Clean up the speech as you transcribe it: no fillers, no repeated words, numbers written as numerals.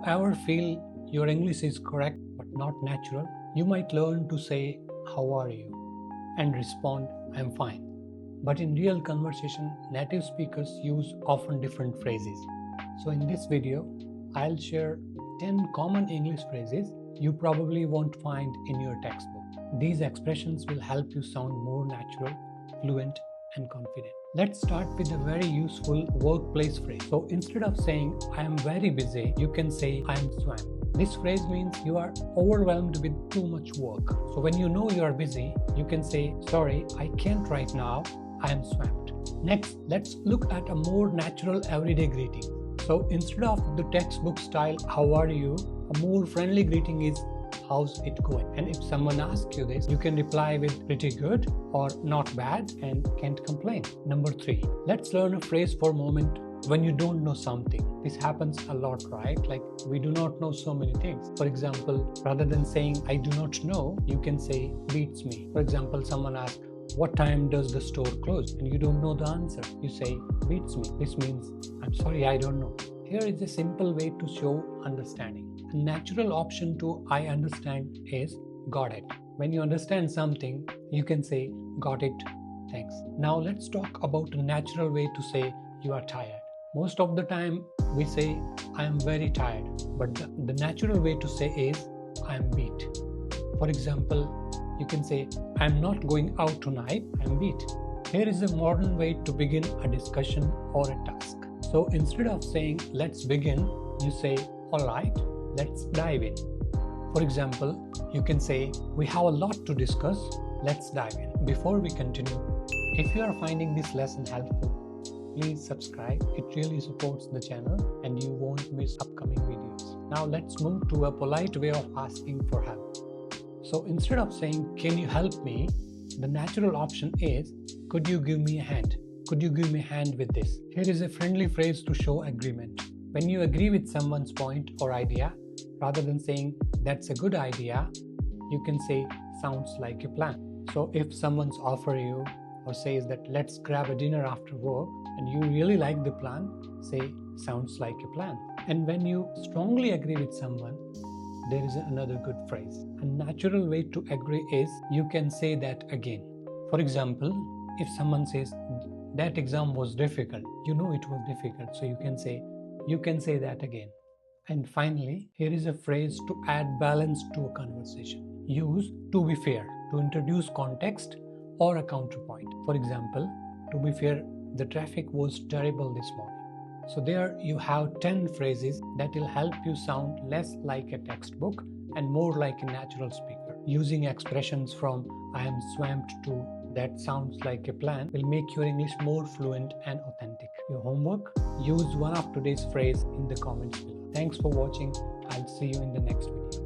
you ever feel your English is correct but not natural, you might learn to say, "How are you?" and respond, "I'm fine." But in real conversation, native speakers use often different phrases. So in this video, I'll share 10 common English phrases you probably won't find in your textbook. These expressions will help you sound more natural, fluent, and confident. Let's start with a very useful workplace phrase. So instead of saying, "I am very busy," you can say, "I am swamped." This phrase means you are overwhelmed with too much work. So when you know you are busy, you can say, "Sorry, I can't right now. I am swamped." Next, let's look at a more natural everyday greeting. So instead of the textbook style, "How are you?" a more friendly greeting is, "How's it going?" And if someone asks you this, you can reply with "pretty good" or "not bad" and "can't complain." Number 3, let's learn a phrase for a moment when you don't know something. This happens a lot, right? Like we do not know so many things. For example, rather than saying "I do not know," you can say "beats me." For example, someone asks, "What time does the store close?" and you don't know the answer. You say "beats me." This means, "I'm sorry, I don't know." Here is a simple way to show understanding. A natural option to "I understand" is "got it." When you understand something, you can say "got it, thanks." Now let's talk about a natural way to say you are tired. Most of the time we say "I am very tired," but the natural way to say is "I am beat." For example, you can say "I'm not going out tonight, I'm beat." Here is a modern way to begin a discussion or a task. So instead of saying "let's begin," you say "all right, let's dive in." For example, you can say "we have a lot to discuss, let's dive in." Before we continue, if you are finding this lesson helpful, please subscribe. It really supports the channel and you won't miss upcoming videos. Now let's move to a polite way of asking for help. So instead of saying "can you help me," the natural option is "could you give me a hand? Could you give me a hand with this?" Here is a friendly phrase to show agreement. When you agree with someone's point or idea, rather than saying "that's a good idea," you can say "sounds like a plan." So if someone's offer you or says that "let's grab a dinner after work," and you really like the plan, say "sounds like a plan." And when you strongly agree with someone, there is another good phrase. A natural way to agree is you can say that again. For example, if someone says "that exam was difficult," you know it was difficult, so you can say that again. And finally, here is a phrase to add balance to a conversation. Use "to be fair" to introduce context or a counterpoint. For example, "to be fair, the traffic was terrible this morning." So there you have 10 phrases that will help you sound less like a textbook and more like a natural speaker. Using expressions from "I am swamped" to "that sounds like a plan" will make your English more fluent and authentic. Your homework: use one of today's phrases in the comments below. Thanks for watching. I'll see you in the next video.